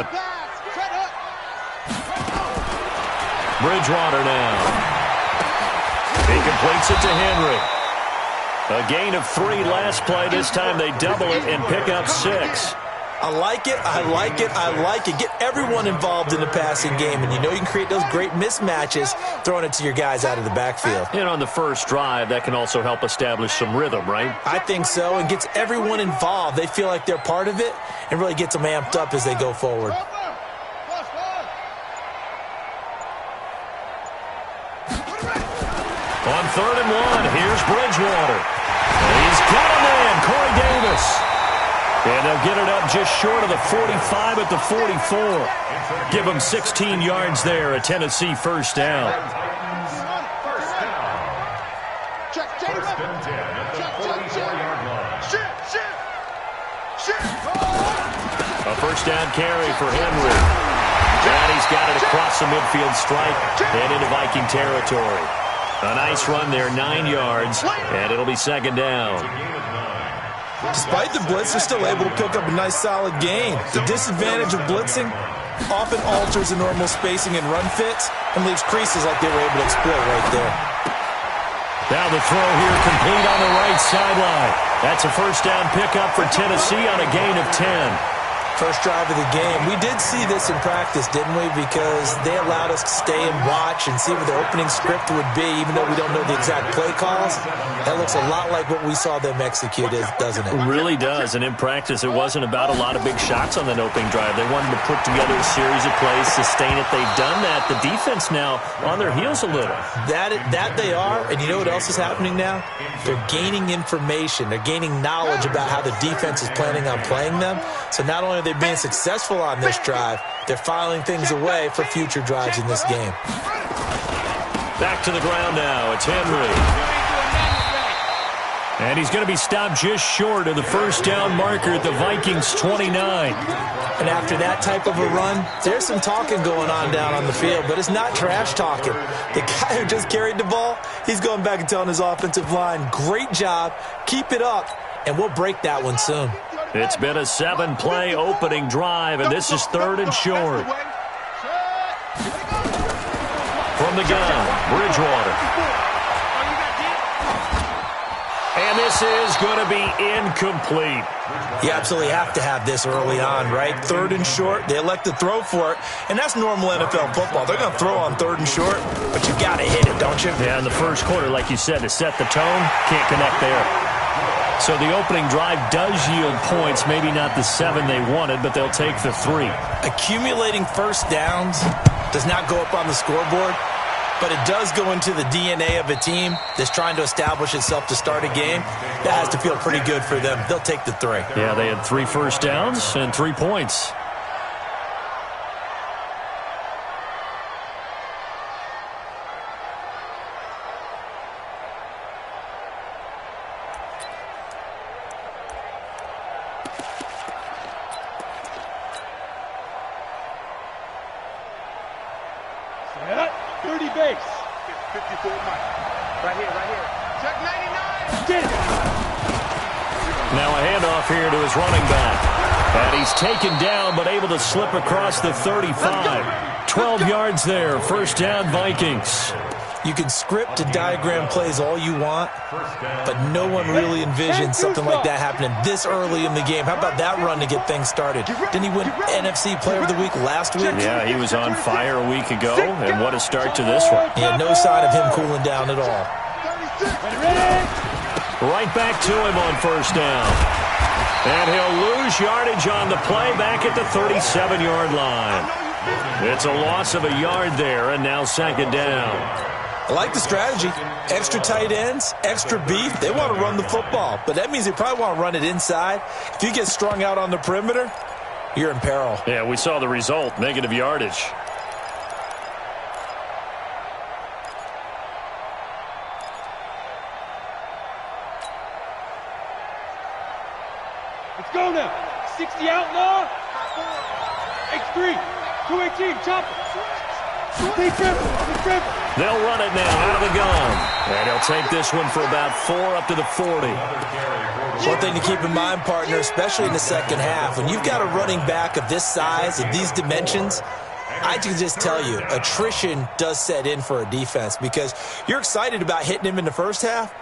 coming. Bridgewater now. He completes it to Henry. A gain of 3 last play. This time they double it and pick up 6. I like it, I like it, I like it. Get everyone involved in the passing game, and you know you can create those great mismatches throwing it to your guys out of the backfield. And on the first drive, that can also help establish some rhythm, right? I think so, and gets everyone involved. They feel like they're part of it and really gets them amped up as they go forward. On 3rd and 1, here's Bridgewater. He's got a man, Corey Davis. And they'll get it up just short of the 45 at the 44. Give them 16 yards there, a Tennessee first down. A first down carry for Henry. And he's got it across the midfield stripe and into Viking territory. A nice run there, 9 yards, and it'll be 2nd down. Despite the blitz, they're still able to pick up a nice, solid gain. The disadvantage of blitzing often alters the normal spacing and run fits and leaves creases like they were able to exploit right there. Now the throw here complete on the right sideline. That's a first down pickup for Tennessee on a gain of 10. First drive of the game. We did see this in practice, didn't we? Because they allowed us to stay and watch and see what the opening script would be, even though we don't know the exact play calls. That looks a lot like what we saw them execute, doesn't it? It really does. And in practice, it wasn't about a lot of big shots on that opening drive. They wanted to put together a series of plays, sustain it. They've done that. The defense now on their heels a little. That they are. And you know what else is happening now? They're gaining information. They're gaining knowledge about how the defense is planning on playing them. So not only are they being successful on this drive, they're filing things away for future drives in this game. Back to the ground now. It's Henry. And he's going to be stopped just short of the first down marker at the Vikings 29. And after that type of a run, there's some talking going on down on the field, but it's not trash talking. The guy who just carried the ball, he's going back and telling his offensive line, great job, keep it up, and we'll break that one soon. It's been a 7-play opening drive, and this is 3rd and short. From the gun, Bridgewater. And this is going to be incomplete. You absolutely have to have this early on, right? 3rd and short, they elect to throw for it, and that's normal NFL football. They're going to throw on 3rd and short, but you got to hit it, don't you? Yeah, in the first quarter, like you said, to set the tone, can't connect there. So the opening drive does yield points, maybe not the 7 they wanted, but they'll take the 3. Accumulating first downs does not go up on the scoreboard, but it does go into the DNA of a team that's trying to establish itself to start a game. That has to feel pretty good for them. They'll take the 3. Yeah, they had 3 first downs and 3 points. Now a handoff here to his running back. And he's taken down but able to slip across the 35. 12 yards there. First down, Vikings. You can script and diagram plays all you want, but no one really envisioned something like that happening this early in the game. How about that run to get things started? Didn't he win NFC Player of the Week last week? Yeah, he was on fire a week ago, and what a start to this one. Yeah, no sign of him cooling down at all. Right back to him on first down. And he'll lose yardage on the play back at the 37-yard line. It's a loss of a yard there, and now 2nd down. I like the strategy. Extra tight ends, extra beef. They want to run the football, but that means they probably want to run it inside. If you get strung out on the perimeter, you're in peril. Yeah, we saw the result, negative yardage. Let's go now. 60 outlaw. X3. 218. Chop it. They'll run it now out of the gun. And he'll take this one for about 4 up to the 40. One thing to keep in mind, partner, especially in the second half, when you've got a running back of this size, of these dimensions, I can just tell you, attrition does set in for a defense because you're excited about hitting him in the first half.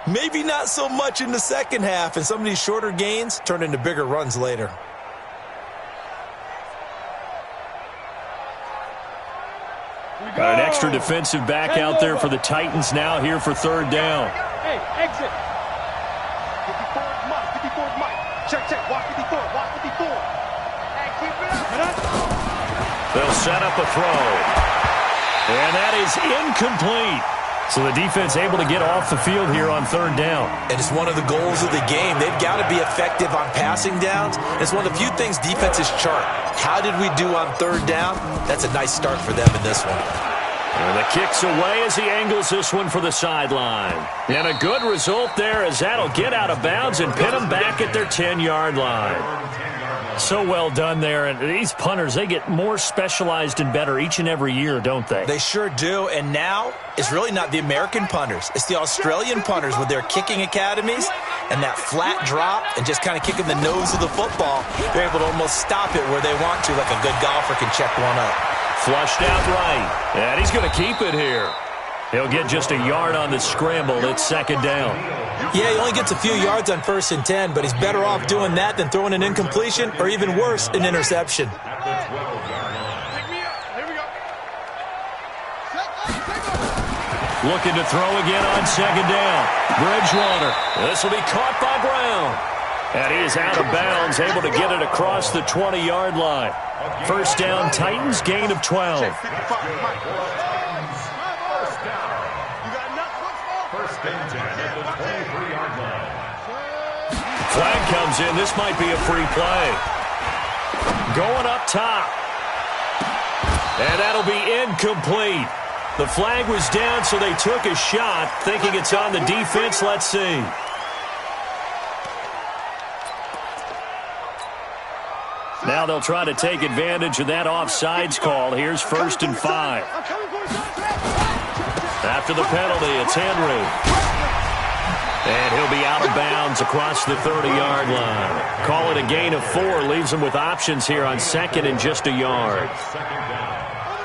Maybe not so much in the second half, and some of these shorter gains turn into bigger runs later. Got an extra defensive back out there for the Titans now here for third down. Hey, exit. 54 is Mike. 54 is Mike. Check. Watch 54. Watch 54. Hey, keep it up. They'll set up a throw. And that is incomplete. So the defense able to get off the field here on third down. And it's one of the goals of the game. They've got to be effective on passing downs. It's one of the few things defenses chart. How did we do on third down? That's a nice start for them in this one. And the kick's away as he angles this one for the sideline. And a good result there as that'll get out of bounds and pin them back at their 10-yard line. So well done there. And these punters, they get more specialized and better each and every year, don't they? They sure do. And now it's really not the American punters. It's the Australian punters with their kicking academies and that flat drop and just kind of kicking the nose of the football. They're able to almost stop it where they want to, like a good golfer can check one up. Flushed out right. And he's going to keep it here. He'll get just a yard on the scramble. It's second down. Yeah, he only gets a few yards on 1st and 10, but he's better off doing that than throwing an incompletion or even worse, an interception. Looking to throw again on second down. Bridgewater. This will be caught by Brown. And he is out of bounds, able to get it across the 20-yard line. First down, Titans, gain of 12. Flag comes in. This might be a free play. Going up top. And that'll be incomplete. The flag was down, so they took a shot, thinking it's on the defense. Let's see. Now they'll try to take advantage of that offsides call. Here's 1st and 5. After the penalty, it's Henry. And he'll be out of bounds across the 30-yard line. Call it a gain of 4. Leaves him with options here on second and just a yard.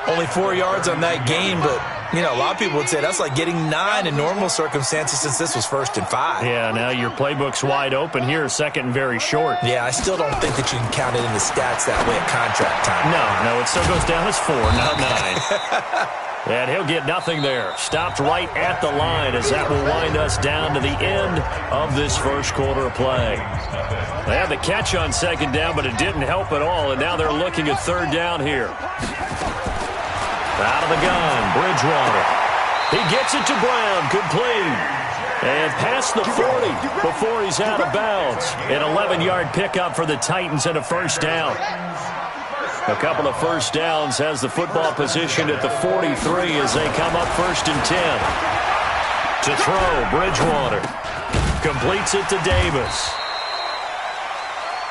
Only 4 yards on that gain, but, you know, a lot of people would say that's like getting 9 in normal circumstances since this was 1st and 5. Yeah, now your playbook's wide open here, second and very short. Yeah, I still don't think that you can count it in the stats that way at contract time. No, it still goes down as 4, not 9. And he'll get nothing there. Stopped right at the line as that will wind us down to the end of this first quarter of play. They had the catch on second down, but it didn't help at all, and now they're looking at third down here. Out of the gun, Bridgewater. He gets it to Brown, complete. And past the 40 before he's out of bounds. An 11-yard pickup for the Titans and a first down. A couple of first downs has the football position at the 43 as they come up 1st and 10. To throw, Bridgewater. Completes it to Davis.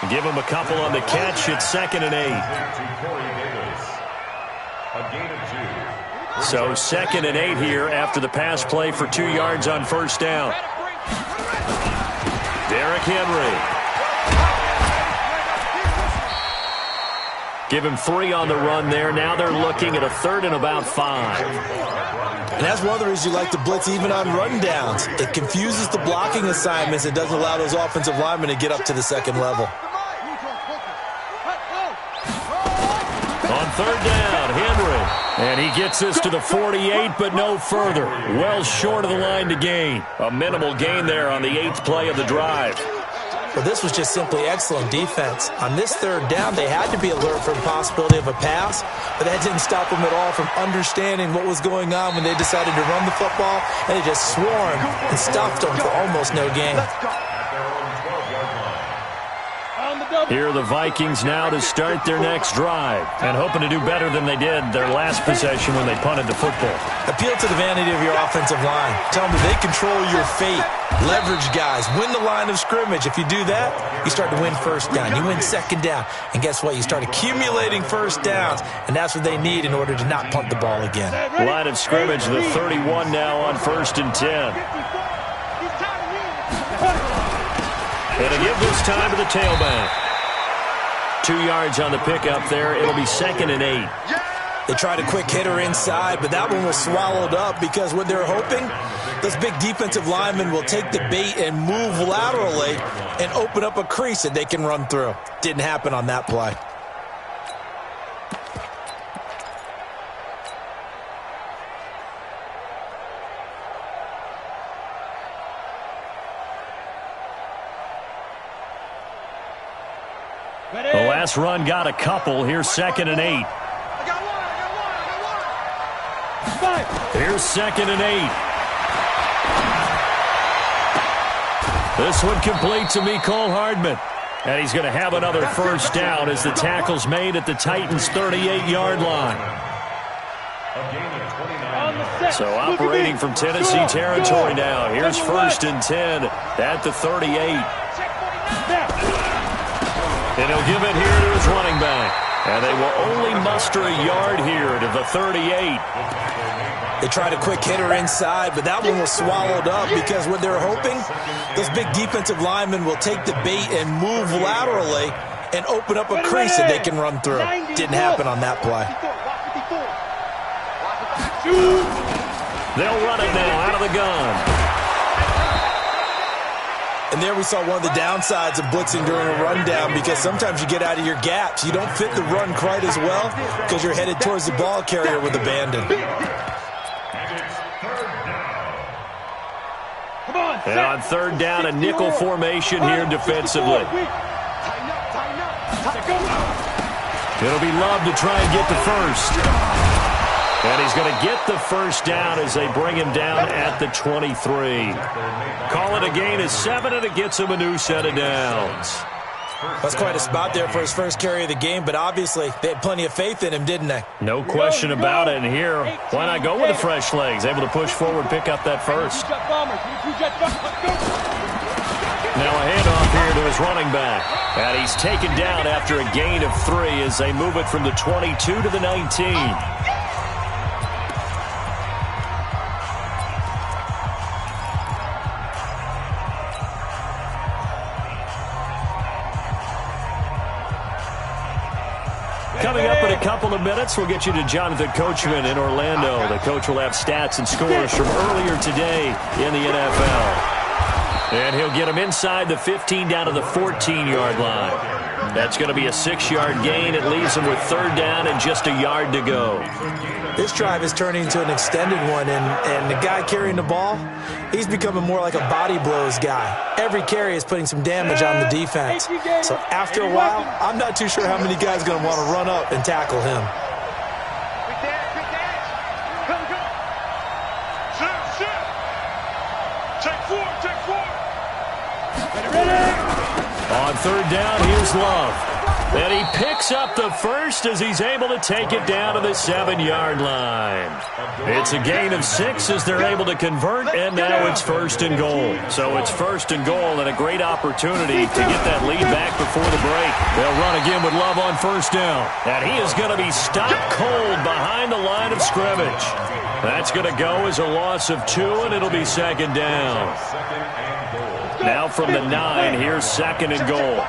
Give him a couple on the catch at 2nd and 8. So 2nd and 8 here after the pass play for 2 yards on first down. Derrick Henry. Give him 3 on the run there. Now they're looking at a 3rd and about 5. And that's one of the reasons you like to blitz even on run downs. It confuses the blocking assignments. It doesn't allow those offensive linemen to get up to the second level. On third down, Henry. And he gets this to the 48, but no further. Well short of the line to gain. A minimal gain there on the 8th play of the drive. But this was just simply excellent defense. On this third down, they had to be alert for the possibility of a pass, but that didn't stop them at all from understanding what was going on when they decided to run the football, and they just swarmed and stopped them for almost no gain. Here are the Vikings now to start their next drive and hoping to do better than they did their last possession when they punted the football. Appeal to the vanity of your offensive line. Tell them they control your fate. Leverage guys. Win the line of scrimmage. If you do that, you start to win first down. You win second down. And guess what? You start accumulating first downs, and that's what they need in order to not punt the ball again. Line of scrimmage, the 31 now on 1st and 10. And a give this time to the tailback. 2 yards on the pickup there. It'll be 2nd and 8. They tried a quick hitter inside, but that one was swallowed up because what they're hoping, those big defensive linemen will take the bait and move laterally and open up a crease that they can run through. Didn't happen on that play. The last run got a couple. Here's 2nd and 8. Here's 2nd and 8. This one complete to Mecole Hardman. And he's going to have another first down as the tackle's made at the Titans' 38-yard line. So operating from Tennessee territory now. Here's 1st and 10 at the 38. And he'll give it here to his running back. And they will only muster a yard here to the 38. They tried a quick hitter inside, but that one was swallowed up because what they're hoping, those big defensive linemen will take the bait and move laterally and open up a crease that they can run through. Didn't happen on that play. They'll run it now out of the gun. And there we saw one of the downsides of blitzing during a rundown because sometimes you get out of your gaps. You don't fit the run quite as well because you're headed towards the ball carrier with abandon. And on 3rd down, a nickel formation here defensively. It'll be Love to try and get the first. And he's going to get the first down as they bring him down at the 23. Call it a gain of 7, and it gets him a new set of downs. That's quite a spot there for his first carry of the game, but obviously they had plenty of faith in him, didn't they? No question about it. And here, why not go with the fresh legs? Able to push forward, pick up that first. Now a handoff here to his running back. And he's taken down after a gain of 3 as they move it from the 22 to the 19. Coming up in a couple of minutes, we'll get you to Jonathan Coachman in Orlando. The coach will have stats and scores from earlier today in the NFL. And he'll get him inside the 15 down to the 14-yard line. That's going to be a 6-yard gain. It leaves him with 3rd down and just a yard to go. This drive is turning into an extended one, and the guy carrying the ball, he's becoming more like a body blows guy. Every carry is putting some damage on the defense. So after a while, I'm not too sure how many guys are going to want to run up and tackle him. On 3rd down, here's Love. And he picks up the first as he's able to take it down to the 7-yard line. It's a gain of 6 as they're able to convert, and now it's 1st and goal. So it's 1st and goal and a great opportunity to get that lead back before the break. They'll run again with Love on 1st down. And he is going to be stopped cold behind the line of scrimmage. That's going to go as a loss of 2, and it'll be 2nd down. Now from the 9, here's 2nd and goal.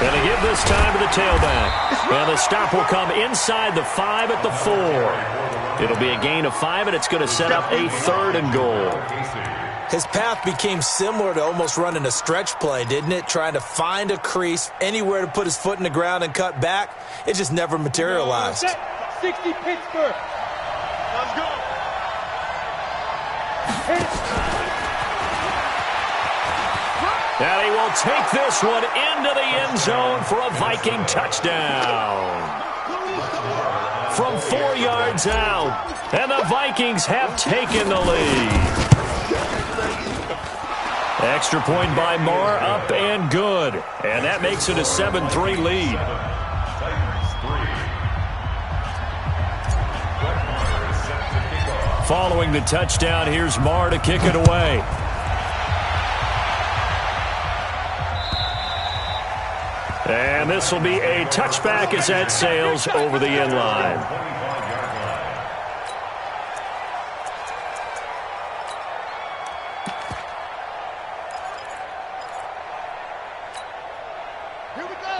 Going to give this time to the tailback. And the stop will come inside the 5 at the 4. It'll be a gain of 5, and it's going to set up a 3rd and goal. His path became similar to almost running a stretch play, didn't it? Trying to find a crease, anywhere to put his foot in the ground and cut back. It just never materialized. 60 Pittsburgh. Let's go. And he will take this one into the end zone for a Viking touchdown. From 4 yards out, and the Vikings have taken the lead. Extra point by Marr, up and good. And that makes it a 7-3 lead. Following the touchdown, here's Marr to kick it away. And this will be a touchback as that sails over the end line.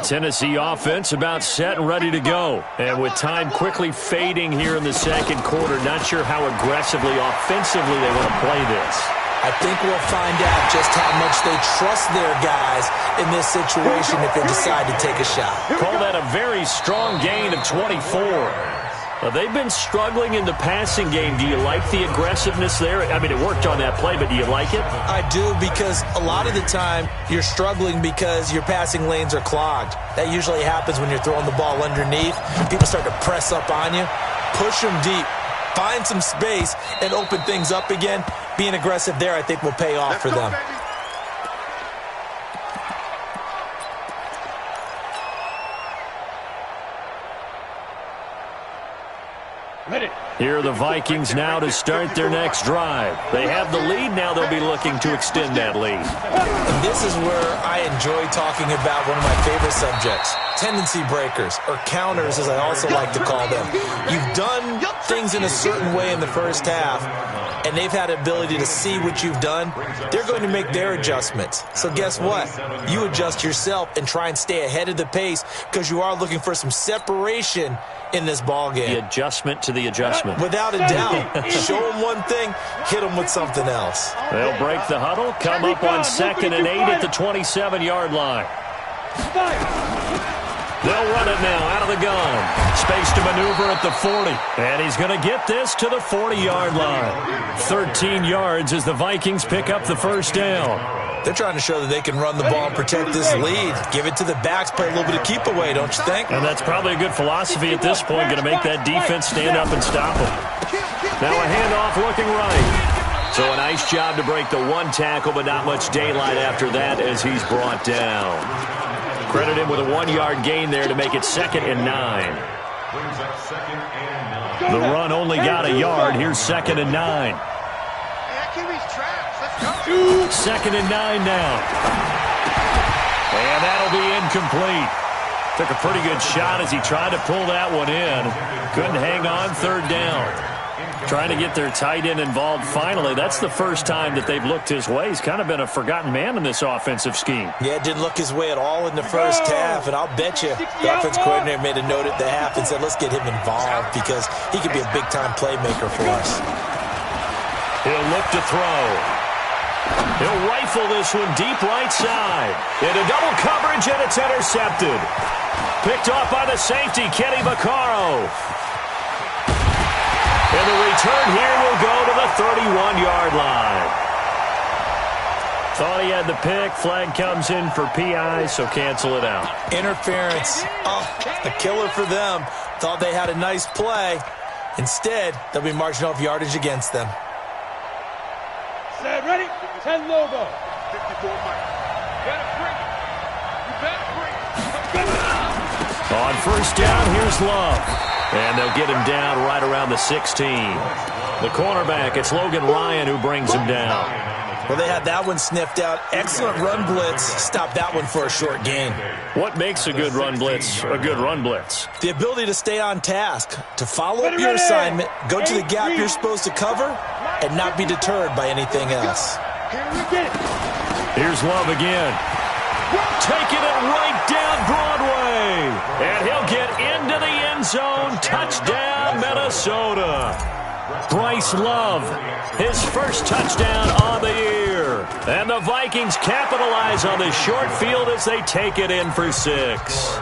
Tennessee offense about set and ready to go. And with time quickly fading here in the second quarter, not sure how aggressively, offensively they want to play this. I think we'll find out just how much they trust their guys in this situation if they decide to take a shot. Call that a very strong gain of 24. They've been struggling in the passing game. Do you like the aggressiveness there? I mean, it worked on that play, but do you like it? I do, because a lot of the time you're struggling because your passing lanes are clogged. That usually happens when you're throwing the ball underneath. People start to press up on you, push them deep, find some space, and open things up again. Being aggressive there, I think, will pay off for them. Here are the Vikings now to start their next drive. They have the lead. Now they'll be looking to extend that lead. And this is where I enjoy talking about one of my favorite subjects, tendency breakers, or counters, as I also like to call them. You've done things in a certain way in the first half, and they've had the ability to see what you've done. They're going to make their adjustments. So guess what? You adjust yourself and try and stay ahead of the pace, because you are looking for some separation in this ball game. The adjustment to the adjustment. Without a doubt. Show them one thing, hit them with something else. They'll break the huddle, come up on 2nd and 8 at the 27-yard line. They'll run it now out of the gun. Space to maneuver at the 40. And he's going to get this to the 40-yard line. 13 yards as the Vikings pick up the first down. They're trying to show that they can run the ball and protect this lead. Give it to the backs, play a little bit of keep away, don't you think? And that's probably a good philosophy at this point, going to make that defense stand up and stop them. Now a handoff looking right. So a nice job to break the one tackle, but not much daylight after that as he's brought down. Credit him with a 1-yard gain there to make it 2nd and 9. The run only got a yard. Here's 2nd and 9. 2nd and 9 now. And that'll be incomplete. Took a pretty good shot as he tried to pull that one in. Couldn't hang on, 3rd down. Trying to get their tight end involved finally. That's the first time that they've looked his way. He's kind of been a forgotten man in this offensive scheme. Yeah, it didn't look his way at all in the first half, and I'll bet you the offensive coordinator made a note at the half and said, let's get him involved because he could be a big-time playmaker for us. He'll look to throw. He'll rifle this one deep right side. Into double coverage, and it's intercepted. Picked off by the safety, Kenny Vaccaro. And the return here will go to the 31-yard line. Thought he had the pick. Flag comes in for PI, so cancel it out. Interference. Oh, a killer for them. Thought they had a nice play. Instead, they'll be marching off yardage against them. Set, ready? 10 logo. 54 Mike. Better bring it. You better bring it. On first down, here's Love. And they'll get him down right around the 16. The cornerback, it's Logan Ryan who brings him down. Well, they had that one sniffed out. Excellent run blitz. Stop that one for a short gain. What makes a good run blitz a good run blitz? The ability to stay on task, to follow up your assignment, go to the gap you're supposed to cover, and not be deterred by anything else. Here's Love again. Taking it right down Broadway. And he'll get into the end zone. Touchdown, Minnesota. Bryce Love, his first touchdown on the year. And the Vikings capitalize on this short field as they take it in for 6.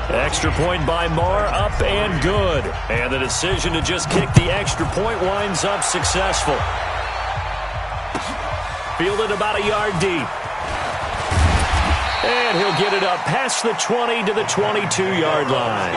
Extra point by Marr, up and good. And the decision to just kick the extra point winds up successful. Fielded about a yard deep. And he'll get it up past the 20 to the 22-yard line.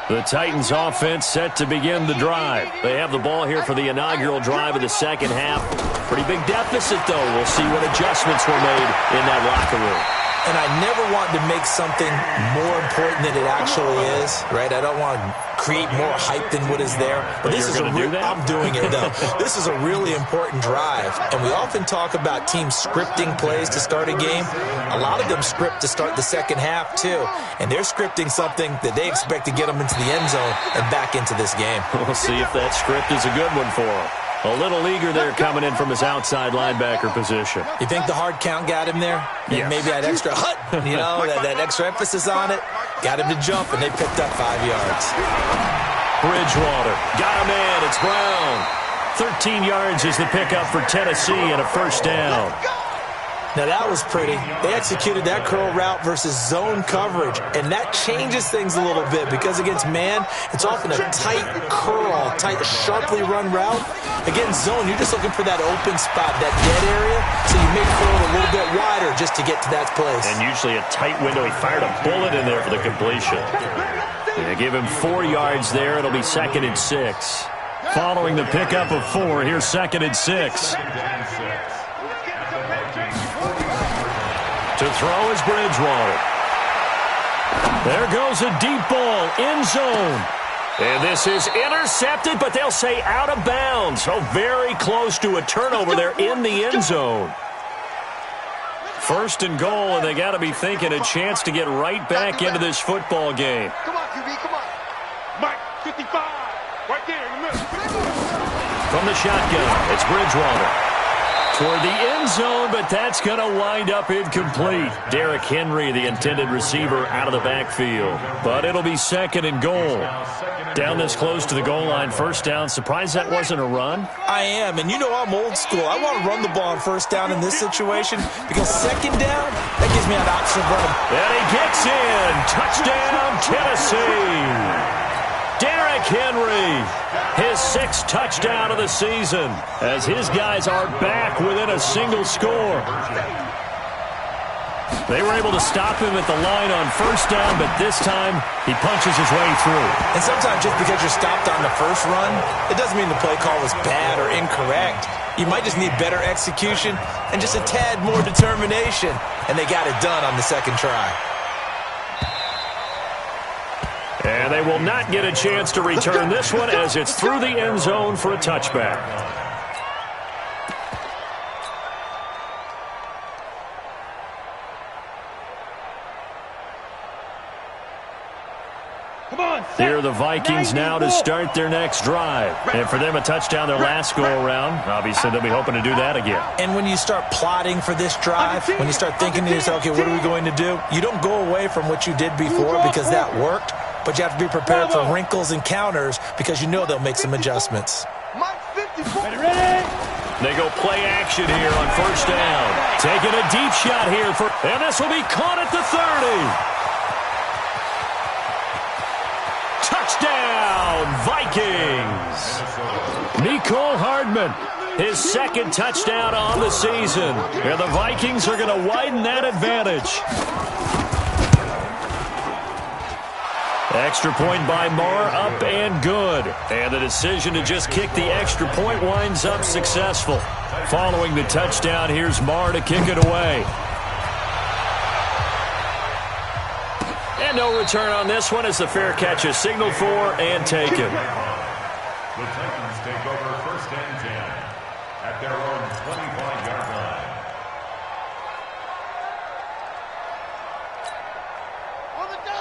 The Titans offense set to begin the drive. They have the ball here for the inaugural drive of the second half. Pretty big deficit, though. We'll see what adjustments were made in that locker room. And I never want to make something more important than it actually is, right? I don't want to create more hype than what is there. But this is I'm doing it, though. This is a really important drive. And we often talk about teams scripting plays to start a game. A lot of them script to start the second half, too. And they're scripting something that they expect to get them into the end zone and back into this game. We'll see if that script is a good one for them. A little eager there coming in from his outside linebacker position. You think the hard count got him there? Yes. Maybe that extra that extra emphasis on it got him to jump, and they picked up 5 yards. Bridgewater got him in. It's Brown. 13 yards is the pickup for Tennessee and a first down. Now, that was pretty. They executed that curl route versus zone coverage, and that changes things a little bit because against man, it's often a tight curl, tight, sharply run route. Against zone, you're just looking for that open spot, that dead area, so you make curl a little bit wider just to get to that place. And usually a tight window. He fired a bullet in there for the completion. They give him 4 yards there. It'll be 2nd and 6. Following the pickup of 4, here's 2nd and 6. To throw is Bridgewater. There goes a deep ball, end zone. And this is intercepted, but they'll say out of bounds. So very close to a turnover there in the end zone. 1st and goal, and they got to be thinking a chance to get right back into this football game. Come on, QB, come on. Mike, 55, right there in the middle. From the shotgun, it's Bridgewater. Toward the end zone, but that's going to wind up incomplete. Derrick Henry, the intended receiver, out of the backfield. But it'll be 2nd and goal. Down this close to the goal line, first down. Surprised that wasn't a run? I am, and you know I'm old school. I want to run the ball on first down in this situation because second down, that gives me an option of running. And he gets in. Touchdown, Tennessee. Derrick Henry, his 6th touchdown of the season, as his guys are back within a single score. They were able to stop him at the line on first down, but this time he punches his way through. And sometimes just because you're stopped on the first run, it doesn't mean the play call was bad or incorrect. You might just need better execution and just a tad more determination, and they got it done on the second try. And they will not get a chance to return this one as it's through the end zone for a touchback. Here are the Vikings now to start their next drive. And for them, a touchdown their last go-around. Obviously, they'll be hoping to do that again. And when you start plotting for this drive, when you start thinking to yourself, okay, what are we going to do? You don't go away from what you did before because that worked, but you have to be prepared for wrinkles and counters because you know they'll make some adjustments. They go play action here on first down. Taking a deep shot here, and this will be caught at the 30. Touchdown, Vikings! Mecole Hardman, his 2nd touchdown on the season. And the Vikings are going to widen that advantage. Extra point by Marr, up and good. And the decision to just kick the extra point winds up successful. Following the touchdown, here's Marr to kick it away. And no return on this one as the fair catch is signaled for and taken. The Titans take over 1st and 10 at their own 25-yard line.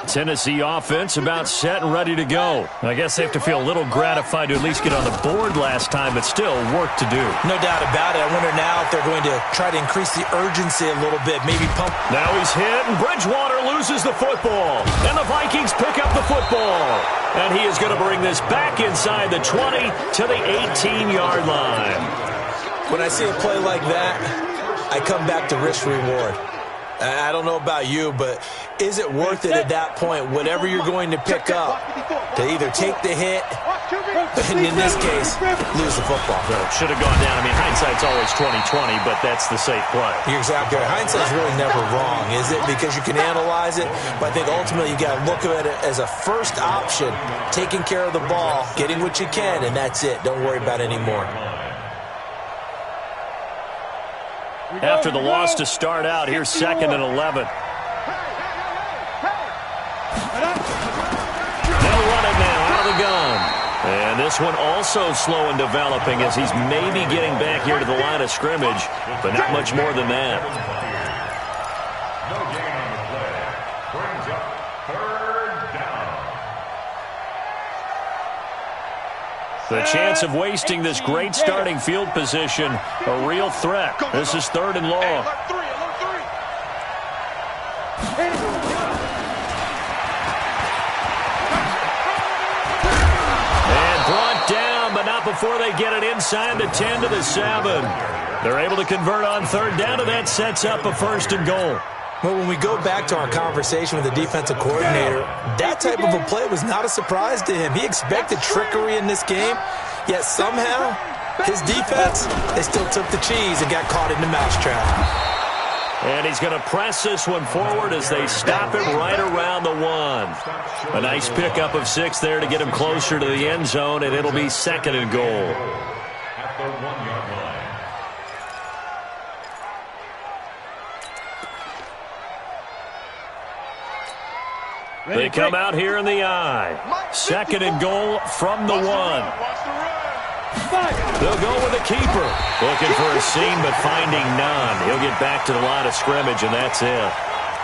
Tennessee offense about set and ready to go. I guess they have to feel a little gratified to at least get on the board last time, but still work to do. No doubt about it. I wonder now if they're going to try to increase the urgency a little bit, maybe pump. Now he's hit, and Bridgewater loses the football. And the Vikings pick up the football. And he is going to bring this back inside the 20 to the 18-yard line. When I see a play like that, I come back to risk-reward. I don't know about you, but is it worth it at that point, whatever you're going to pick up, to either take the hit, and in this case, lose the football? So it should have gone down. I mean, hindsight's always 20/20, but that's the safe play. You're exactly right. Hindsight's really never wrong, is it? Because you can analyze it, but I think ultimately you got to look at it as a first option, taking care of the ball, getting what you can, and that's it. Don't worry about it anymore. After the loss to start out, here's 2nd and 11. They'll run it now out of the gun. And this one also slow in developing as he's maybe getting back here to the line of scrimmage, but not much more than that. No gain on the play. Brings up third down. The chance of wasting this great starting field position, a real threat. This is 3rd and long. Not before they get it inside the 10 to the 7. They're able to convert on 3rd down, and that sets up a 1st and goal. Well, when we go back to our conversation with the defensive coordinator, that type of a play was not a surprise to him. He expected trickery in this game, yet somehow his defense, they still took the cheese and got caught in the mousetrap. And he's going to press this one forward as they stop him right around the 1. A nice pickup of 6 there to get him closer to the end zone, and it'll be 2nd and goal. At the 1-yard line. They come out here in the I. 2nd and goal from the 1. They'll go with the keeper. Looking for a seam, but finding none. He'll get back to the line of scrimmage, and that's it.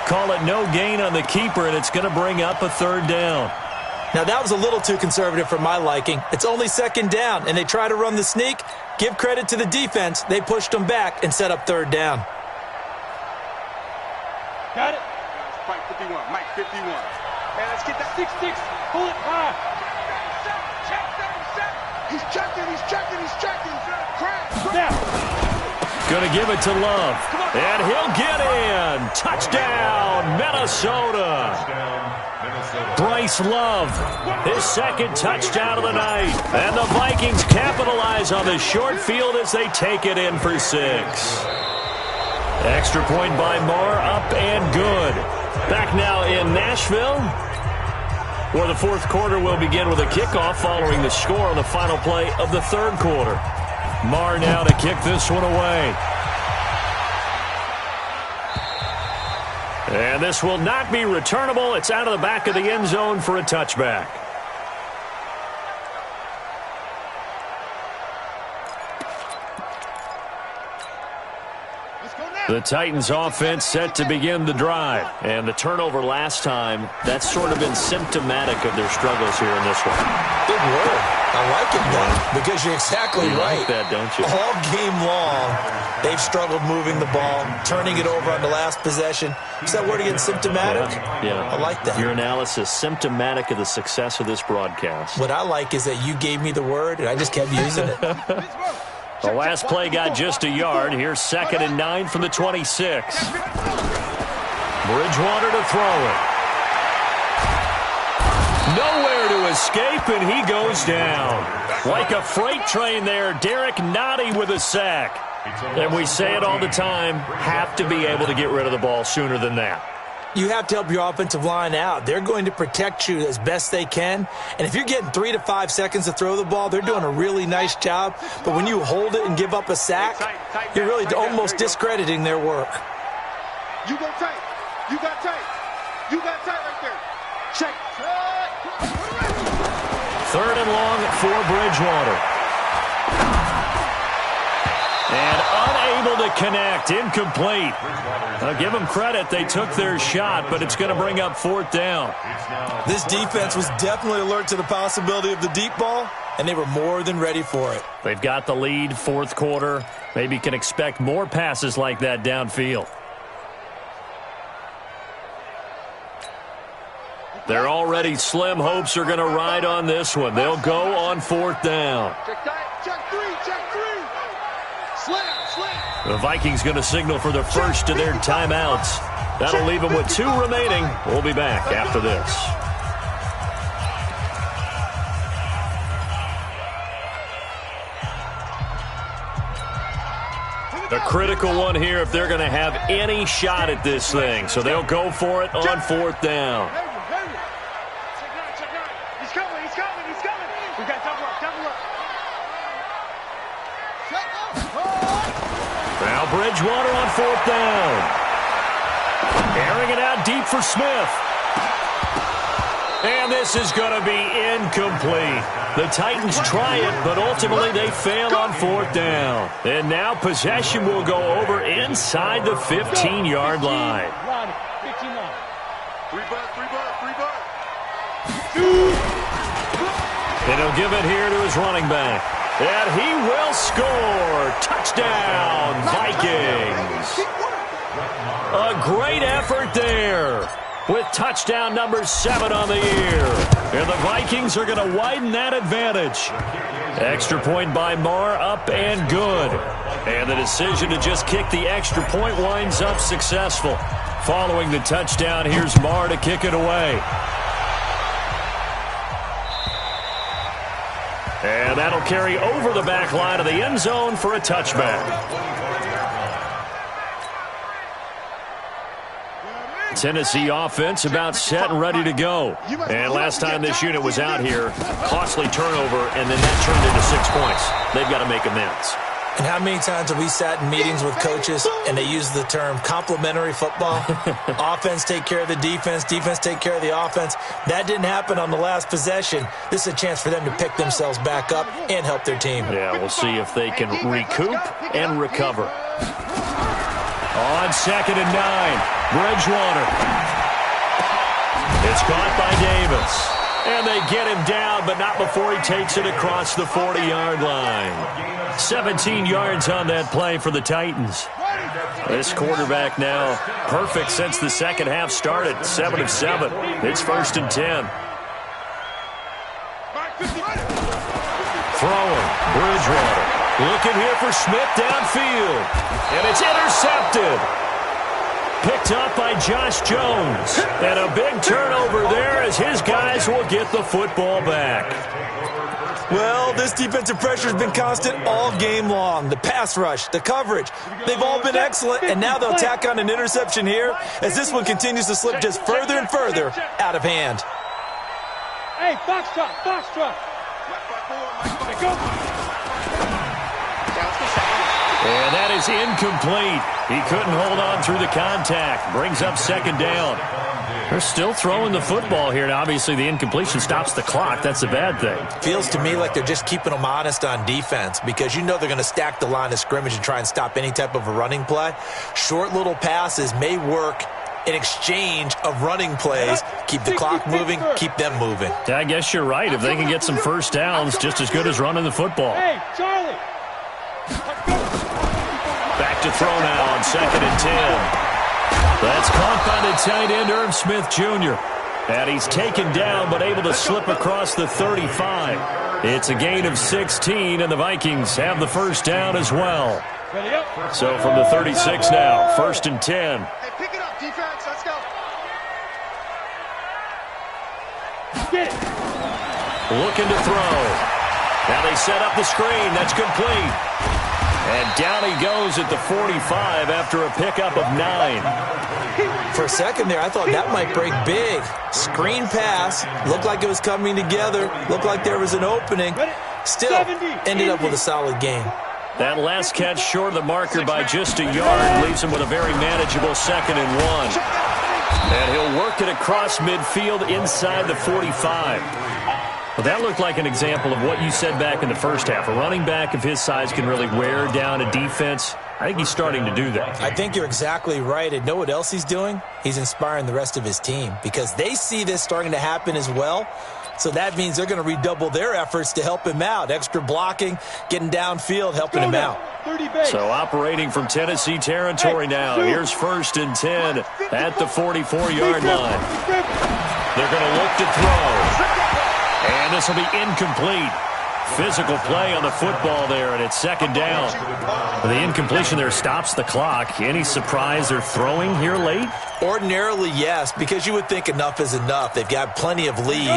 Call it no gain on the keeper, and it's going to bring up a 3rd down. Now, that was a little too conservative for my liking. It's only 2nd down, and they try to run the sneak. Give credit to the defense. They pushed them back and set up 3rd down. Got it. Mike 51. Mike 51. Man, let's get that 6-6. Pull it high. He's checking. Now. Going to give it to Love. And he'll get in. Touchdown, Minnesota. Bryce Love, his 2nd touchdown of the night. And the Vikings capitalize on the short field as they take it in for 6. Extra point by Marr, up and good. Back now in Nashville, where the 4th quarter will begin with a kickoff following the score on the final play of the 3rd quarter. Marr now to kick this one away. And this will not be returnable. It's out of the back of the end zone for a touchback. The Titans offense set to begin the drive. And the turnover last time, that's sort of been symptomatic of their struggles here in this one. Big word. I like it, though, because you're exactly right. You like that, don't you? All game long, they've struggled moving the ball, turning it over on the last possession. Is that word again, symptomatic? Yeah. I like that. Your analysis, symptomatic of the success of this broadcast. What I like is that you gave me the word, and I just kept using it. The last play got just a yard. Here's 2nd and 9 from the 26. Bridgewater to throw it. Nowhere to escape, and he goes down. Like a freight train there, Derek Nottie with a sack. And we say it all the time, have to be able to get rid of the ball sooner than that. You have to help your offensive line out. They're going to protect you as best they can. And if you're getting 3 to 5 seconds to throw the ball, they're doing a really nice job. But when you hold it and give up a sack, you're really almost discrediting their work. You go tight. You got tight. You got tight right there. Check. 3rd and long for Bridgewater. And unable to connect, incomplete. I'll give them credit, they took their shot, but it's going to bring up 4th down. This defense was definitely alert to the possibility of the deep ball, and they were more than ready for it. They've got the lead, 4th quarter. Maybe can expect more passes like that downfield. Their already slim hopes are going to ride on this one. They'll go on 4th down. Check 3. The Vikings going to signal for the first of their timeouts. That'll leave them with 2 remaining. We'll be back after this. The critical one here if they're going to have any shot at this thing. So they'll go for it on 4th down. He's coming. We got double up. Now Bridgewater on 4th down. Airing it out deep for Smith. And this is going to be incomplete. The Titans try it, but ultimately they fail on fourth down. And now possession will go over inside the 15-yard line. And he'll give it here to his running back. And he will score. Touchdown, Vikings. A great effort there, with touchdown number 7 on the year. And the Vikings are going to widen that advantage. Extra point by Marr, up and good. And the decision to just kick the extra point winds up successful. Following the touchdown, here's Marr to kick it away. And that'll carry over the back line of the end zone for a touchback. Tennessee offense about set and ready to go. And last time this unit was out here, costly turnover, and then that turned into 6 points. They've got to make amends. And how many times have we sat in meetings with coaches and they use the term complementary football? Offense take care of the defense, defense take care of the offense. That didn't happen on the last possession. This is a chance for them to pick themselves back up and help their team. Yeah, we'll see if they can recoup and recover. On 2nd and 9, Bridgewater. It's caught by Davis. And they get him down, but not before he takes it across the 40-yard line. 17 yards on that play for the Titans. This quarterback now perfect since the second half started. 7 of 7. It's 1st and 10. Throwing. Bridgewater. Looking here for Smith downfield. And it's intercepted. Picked up by Josh Jones. And a big turnover there as his guys will get the football back. Well, this defensive pressure has been constant all game long. The pass rush, the coverage, they've all been excellent, and now they'll tack on an interception here as this one continues to slip just further and further out of hand. Hey, box truck. Go. And that is incomplete. He couldn't hold on through the contact. Brings up 2nd down. They're still throwing the football here, and obviously the incompletion stops the clock. That's a bad thing. Feels to me like they're just keeping them honest on defense because you know they're going to stack the line of scrimmage and try and stop any type of a running play. Short little passes may work in exchange of running plays. Keep the clock moving, keep them moving. I guess you're right. If they can get some first downs, just as good as running the football. Hey, Charlie. Back to throw now on 2nd and 10. That's caught by the tight end, Irv Smith Jr. And he's taken down but able to slip across the 35. It's a gain of 16, and the Vikings have the first down as well. So from the 36 now, 1st and 10. Hey, pick it up, defense. Let's go. Get it. Looking to throw. Now they set up the screen. That's complete. And down he goes at the 45 after a pickup of 9. For a second there, I thought that might break big. Screen pass. Looked like it was coming together. Looked like there was an opening. Still ended up with a solid game. That last catch short of the marker by just a yard leaves him with a very manageable 2nd and 1. And he'll work it across midfield inside the 45. Well, that looked like an example of what you said back in the first half. A running back of his size can really wear down a defense. I think he's starting to do that. I think you're exactly right. And know what else he's doing? He's inspiring the rest of his team because they see this starting to happen as well. So that means they're going to redouble their efforts to help him out. Extra blocking, getting downfield, helping him out. So operating from Tennessee territory now. Here's 1st and 10 at the 44-yard line. They're going to look to throw. And this will be incomplete. Physical play on the football there, and it's 2nd down. The incompletion there stops the clock. Any surprise they're throwing here late? Ordinarily, yes, because you would think enough is enough. They've got plenty of lead,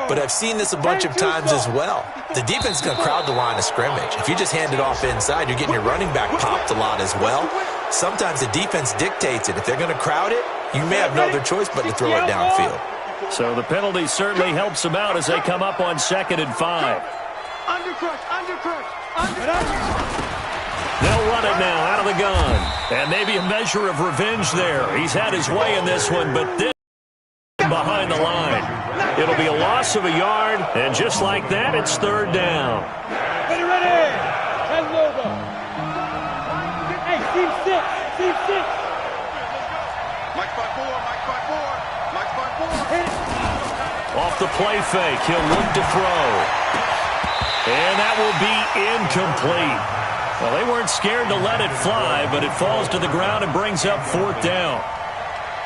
but I've seen this a bunch of times as well. The defense is going to crowd the line of scrimmage. If you just hand it off inside, you're getting your running back popped a lot as well. Sometimes the defense dictates it. If they're going to crowd it, you may have no other choice but to throw it downfield. So the penalty certainly helps them out as they come up on 2nd and 5. They'll run it now out of the gun. And maybe a measure of revenge there. He's had his way in this one, but this behind the line. It'll be a loss of a yard, and just like that, it's third down. Ready, ready. Hand over. Hey, team six. Team six. Mike 5-4. Mike 5-4. Mike 5-4. Off the play fake, he'll look to throw. And that will be incomplete. Well, they weren't scared to let it fly, but it falls to the ground and brings up fourth down.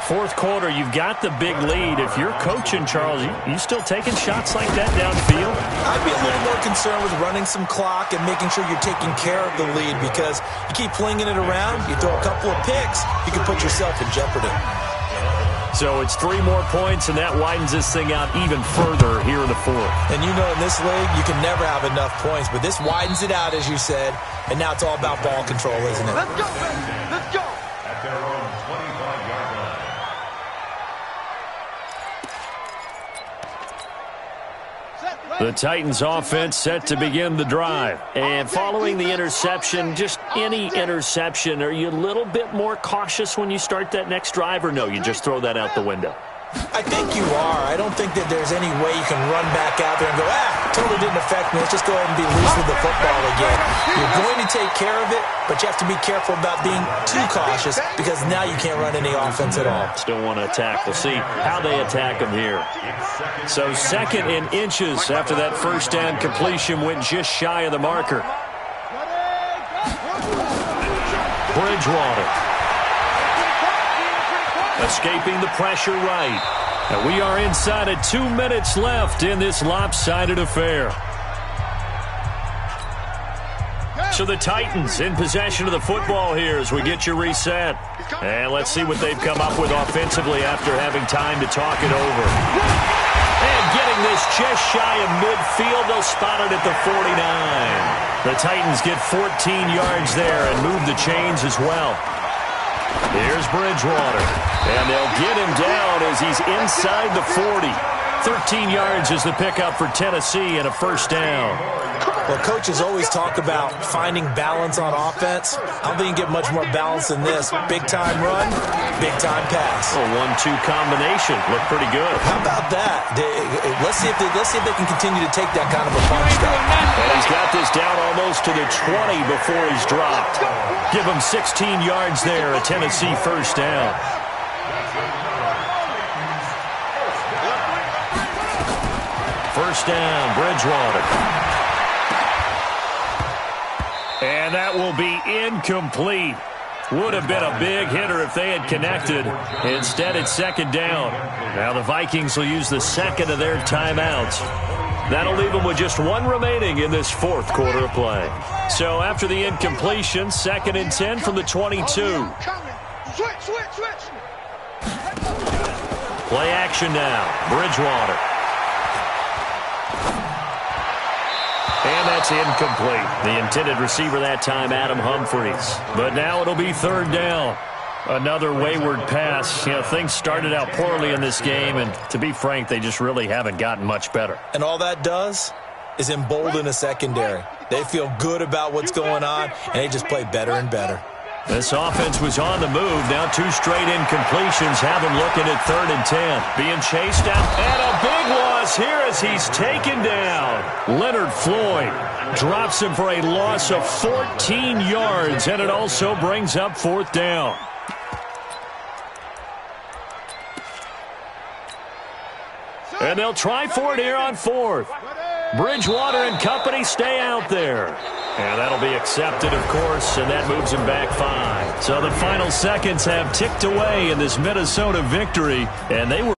Fourth quarter, you've got the big lead. If you're coaching, Charles, you still taking shots like that downfield? I'd be a little more concerned with running some clock and making sure you're taking care of the lead, because you keep flinging it around, you throw a couple of picks, you can put yourself in jeopardy. So it's 3 more points, and that widens this thing out even further here in the fourth. And you know in this league, you can never have enough points, but this widens it out, as you said, and now it's all about ball control, isn't it? Let's go, baby. Let's go. At their own 25-yard line. The Titans offense set to begin the drive. And following the interception, just any interception, are you a little bit more cautious when you start that next drive, or no, you just throw that out the window? I think you are. I don't think that there's any way you can run back out there and go, totally didn't affect me. Let's just go ahead and be loose with the football again. You're going to take care of it, but you have to be careful about being too cautious, because now you can't run any offense at all. Still want to attack. We'll see how they attack them here. So 2nd and inches after that first down completion went just shy of the marker. Bridgewater. Escaping the pressure right. And we are inside of 2 minutes left in this lopsided affair. So the Titans in possession of the football here as we get you reset. And let's see what they've come up with offensively after having time to talk it over. And getting this just shy of midfield, they'll spot it at the 49. The Titans get 14 yards there and move the chains as well. Here's Bridgewater, and they'll get him down as he's inside the 40. 13 yards is the pickup for Tennessee and a first down. Well, coaches always talk about finding balance on offense. I don't think you get much more balance than this. Big-time run, big-time pass. A 1-2 combination. Looked pretty good. How about that? Let's see if they can continue to take that kind of a punch, though. And he's got this down almost to the 20 before he's dropped. Give him 16 yards there, a Tennessee first down. First down, Bridgewater. And that will be incomplete. Would have been a big hitter if they had connected. Instead, it's second down. Now the Vikings will use the second of their timeouts. That'll leave them with just 1 remaining in this fourth quarter of play. So after the incompletion, 2nd and 10 from the 22. Switch. Play action now. Bridgewater. And that's incomplete. The intended receiver that time, Adam Humphries. But now it'll be third down. Another wayward pass. You know, things started out poorly in this game, and to be frank, they just really haven't gotten much better. And all that does is embolden a secondary. They feel good about what's going on, and they just play better and better. This offense was on the move. Now 2 straight incompletions have them looking at 3rd and 10. Being chased out. And a big loss here as he's taken down. Leonard Floyd drops him for a loss of 14 yards, and it also brings up 4th down. And they'll try for it here on 4th. Bridgewater and company stay out there. And that'll be accepted, of course, and that moves him back 5. So the final seconds have ticked away in this Minnesota victory, and they were